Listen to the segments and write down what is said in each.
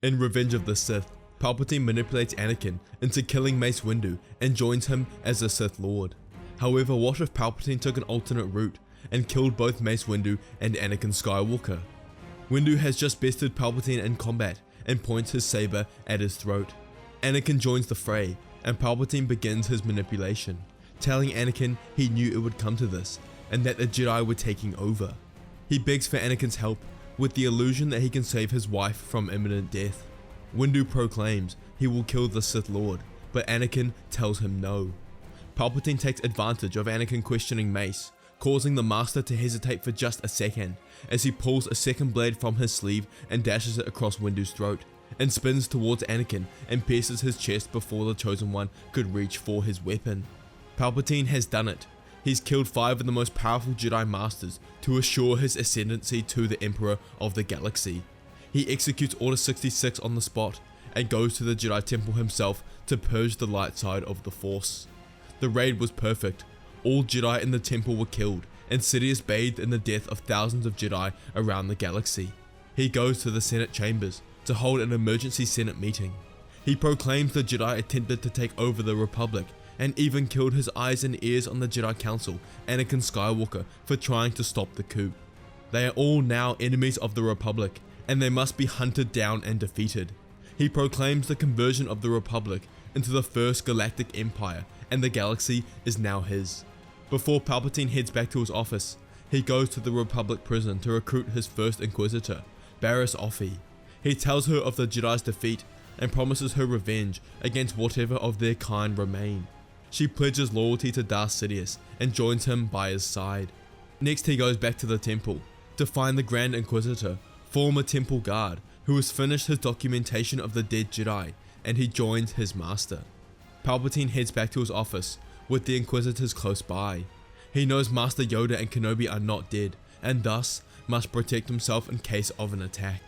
In Revenge of the Sith, Palpatine manipulates Anakin into killing Mace Windu and joins him as a Sith Lord. However, what if Palpatine took an alternate route and killed both Mace Windu and Anakin Skywalker? Windu has just bested Palpatine in combat and points his saber at his throat. Anakin joins the fray and Palpatine begins his manipulation, telling Anakin he knew it would come to this and that the Jedi were taking over. He begs for Anakin's help with the illusion that he can save his wife from imminent death. Windu proclaims he will kill the Sith Lord, but Anakin tells him no. Palpatine takes advantage of Anakin questioning Mace, causing the Master to hesitate for just a second as he pulls a second blade from his sleeve and dashes it across Windu's throat, and spins towards Anakin and pierces his chest before the Chosen One could reach for his weapon. Palpatine has done it. He's killed 5 of the most powerful Jedi Masters to assure his ascendancy to the Emperor of the Galaxy. He executes Order 66 on the spot and goes to the Jedi Temple himself to purge the light side of the Force. The raid was perfect. All Jedi in the temple were killed, and Sidious bathed in the death of thousands of Jedi around the galaxy. He goes to the Senate chambers to hold an emergency Senate meeting. He proclaims the Jedi attempted to take over the Republic and even killed his eyes and ears on the Jedi Council, Anakin Skywalker, for trying to stop the coup. They are all now enemies of the Republic, and they must be hunted down and defeated. He proclaims the conversion of the Republic into the First Galactic Empire, and the galaxy is now his. Before Palpatine heads back to his office, he goes to the Republic prison to recruit his first Inquisitor, Barriss Offee. He tells her of the Jedi's defeat and promises her revenge against whatever of their kind remain. She pledges loyalty to Darth Sidious and joins him by his side. Next he goes back to the temple to find the Grand Inquisitor, former temple guard, who has finished his documentation of the dead Jedi, and he joins his master. Palpatine heads back to his office with the Inquisitors close by. He knows Master Yoda and Kenobi are not dead and thus must protect himself in case of an attack.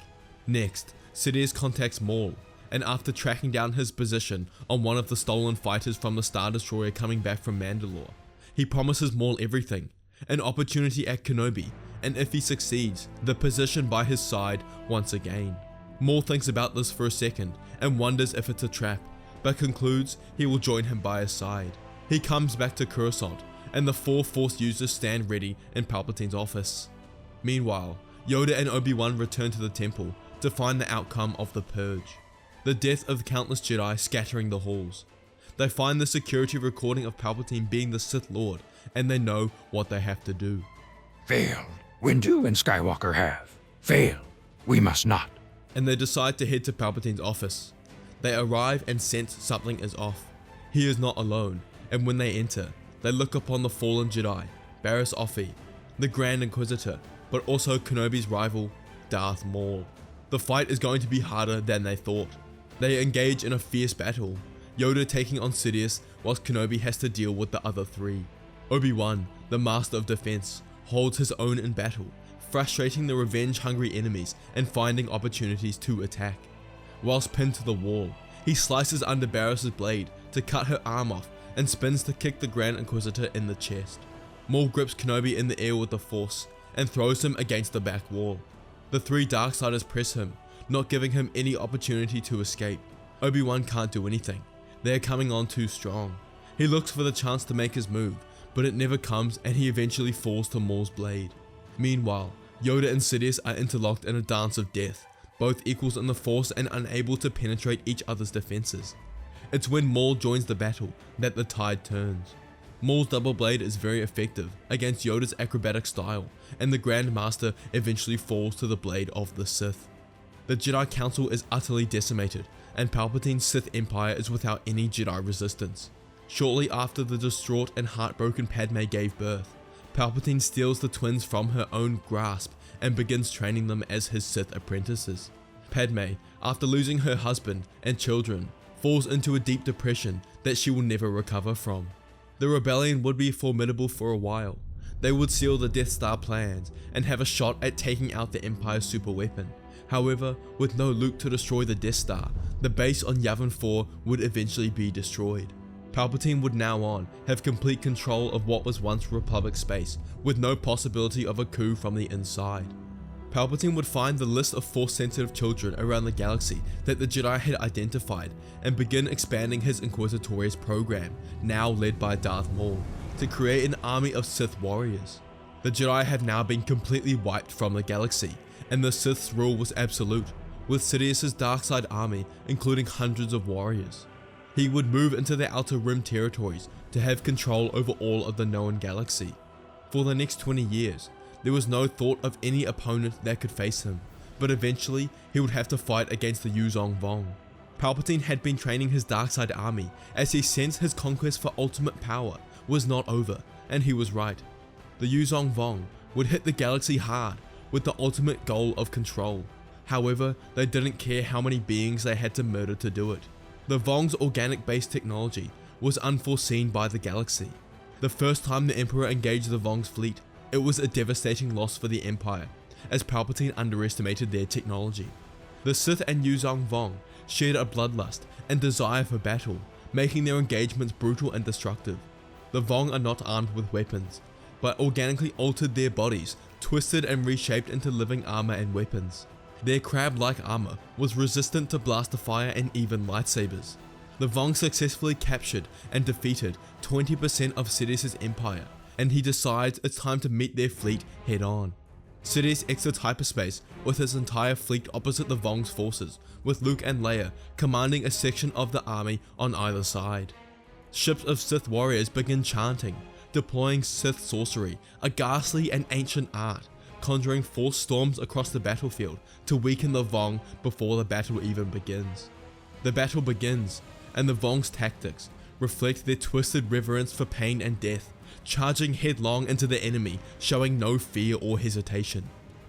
Next, Sidious contacts Maul, and after tracking down his position on one of the stolen fighters from the Star Destroyer coming back from Mandalore, he promises Maul everything, an opportunity at Kenobi, and if he succeeds, the position by his side once again. Maul thinks about this for a second and wonders if it's a trap, but concludes he will join him by his side. He comes back to Coruscant, and the 4 Force users stand ready in Palpatine's office. Meanwhile, Yoda and Obi-Wan return to the temple to find the outcome of the Purge, the death of countless Jedi scattering the halls. They find the security recording of Palpatine being the Sith Lord, and they know what they have to do. Failed. Windu and Skywalker have. Failed. We must not. And they decide to head to Palpatine's office. They arrive and sense something is off. He is not alone, and when they enter, they look upon the fallen Jedi, Barriss Offee, the Grand Inquisitor, but also Kenobi's rival, Darth Maul. The fight is going to be harder than they thought. They engage in a fierce battle, Yoda taking on Sidious whilst Kenobi has to deal with the other 3. Obi-Wan, the Master of Defense, holds his own in battle, frustrating the revenge-hungry enemies and finding opportunities to attack. Whilst pinned to the wall, he slices under Barriss's blade to cut her arm off and spins to kick the Grand Inquisitor in the chest. Maul grips Kenobi in the air with the Force and throws him against the back wall. The 3 Darksiders press him, not giving him any opportunity to escape. Obi-Wan can't do anything. They are coming on too strong. He looks for the chance to make his move, but it never comes and he eventually falls to Maul's blade. Meanwhile, Yoda and Sidious are interlocked in a dance of death, both equals in the Force and unable to penetrate each other's defenses. It's when Maul joins the battle that the tide turns. Maul's double blade is very effective against Yoda's acrobatic style, and the Grand Master eventually falls to the blade of the Sith. The Jedi Council is utterly decimated, and Palpatine's Sith Empire is without any Jedi resistance. Shortly after the distraught and heartbroken Padme gave birth, Palpatine steals the twins from her own grasp and begins training them as his Sith apprentices. Padme, after losing her husband and children, falls into a deep depression that she will never recover from. The rebellion would be formidable for a while. They would seal the Death Star plans and have a shot at taking out the Empire's superweapon. However, with no Luke to destroy the Death Star, the base on Yavin 4 would eventually be destroyed. Palpatine would now on have complete control of what was once Republic space, with no possibility of a coup from the inside. Palpatine would find the list of Force-sensitive children around the galaxy that the Jedi had identified and begin expanding his Inquisitorius program, now led by Darth Maul, to create an army of Sith warriors. The Jedi have now been completely wiped from the galaxy, and the Sith's rule was absolute, with Sidious's Darkside army including hundreds of warriors. He would move into the Outer Rim territories to have control over all of the known galaxy. For the next 20 years, there was no thought of any opponent that could face him, but eventually he would have to fight against the Yuuzhan Vong. Palpatine had been training his Darkside army as he sensed his conquest for ultimate power was not over, and he was right. The Yuuzhan Vong would hit the galaxy hard with the ultimate goal of control. However, they didn't care how many beings they had to murder to do it. The Vong's organic-based technology was unforeseen by the galaxy. The first time the Emperor engaged the Vong's fleet, it was a devastating loss for the Empire, as Palpatine underestimated their technology. The Sith and Yuuzhan Vong shared a bloodlust and desire for battle, making their engagements brutal and destructive. The Vong are not armed with weapons, but organically altered their bodies, twisted and reshaped into living armor and weapons. Their crab-like armor was resistant to blaster fire and even lightsabers. The Vong successfully captured and defeated 20% of Sidious's empire, and he decides it's time to meet their fleet head-on. Sidious exits hyperspace with his entire fleet opposite the Vong's forces, with Luke and Leia commanding a section of the army on either side. Ships of Sith warriors begin chanting, deploying Sith sorcery, a ghastly and ancient art, conjuring force storms across the battlefield to weaken the Vong before the battle even begins. The battle begins, and the Vong's tactics reflect their twisted reverence for pain and death, charging headlong into the enemy, showing no fear or hesitation.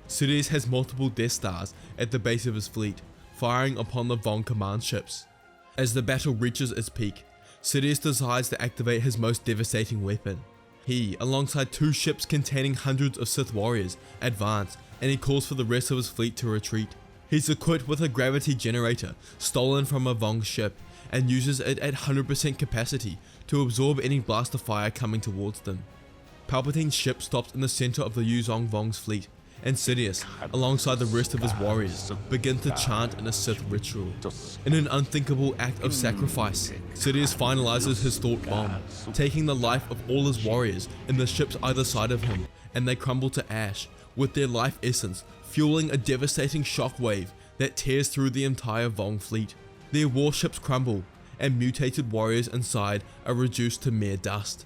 Sidious has multiple Death Stars at the base of his fleet, firing upon the Vong command ships. As the battle reaches its peak, Sidious decides to activate his most devastating weapon. He, alongside two ships containing hundreds of Sith warriors, advance, and he calls for the rest of his fleet to retreat. He's equipped with a gravity generator stolen from a Vong ship, and uses it at 100% capacity to absorb any blaster fire coming towards them. Palpatine's ship stops in the center of the Yuuzhan Vong's fleet, and Sidious, alongside the rest of his warriors, begin to chant in a Sith ritual. In an unthinkable act of sacrifice, Sidious finalizes his thought bomb, taking the life of all his warriors in the ships either side of him, and they crumble to ash, with their life essence fueling a devastating shockwave that tears through the entire Vong fleet. Their warships crumble, and mutated warriors inside are reduced to mere dust.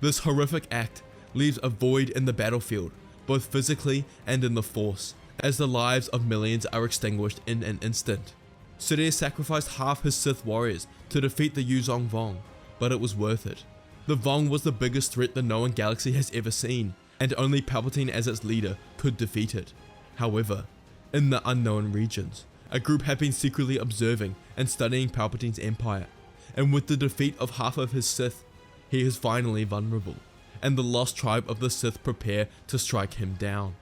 This horrific act leaves a void in the battlefield, both physically and in the Force, as the lives of millions are extinguished in an instant. Sidious sacrificed half his Sith warriors to defeat the Yuuzhan Vong, but it was worth it. The Vong was the biggest threat the known galaxy has ever seen, and only Palpatine as its leader could defeat it. However, in the unknown regions, a group had been secretly observing and studying Palpatine's empire, and with the defeat of half of his Sith, he is finally vulnerable, and the lost tribe of the Sith prepare to strike him down.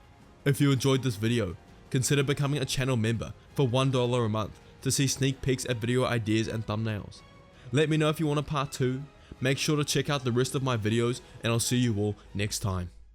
If you enjoyed this video, consider becoming a channel member for $1 a month to see sneak peeks at video ideas and thumbnails. Let me know if you want a part 2, make sure to check out the rest of my videos, and I'll see you all next time.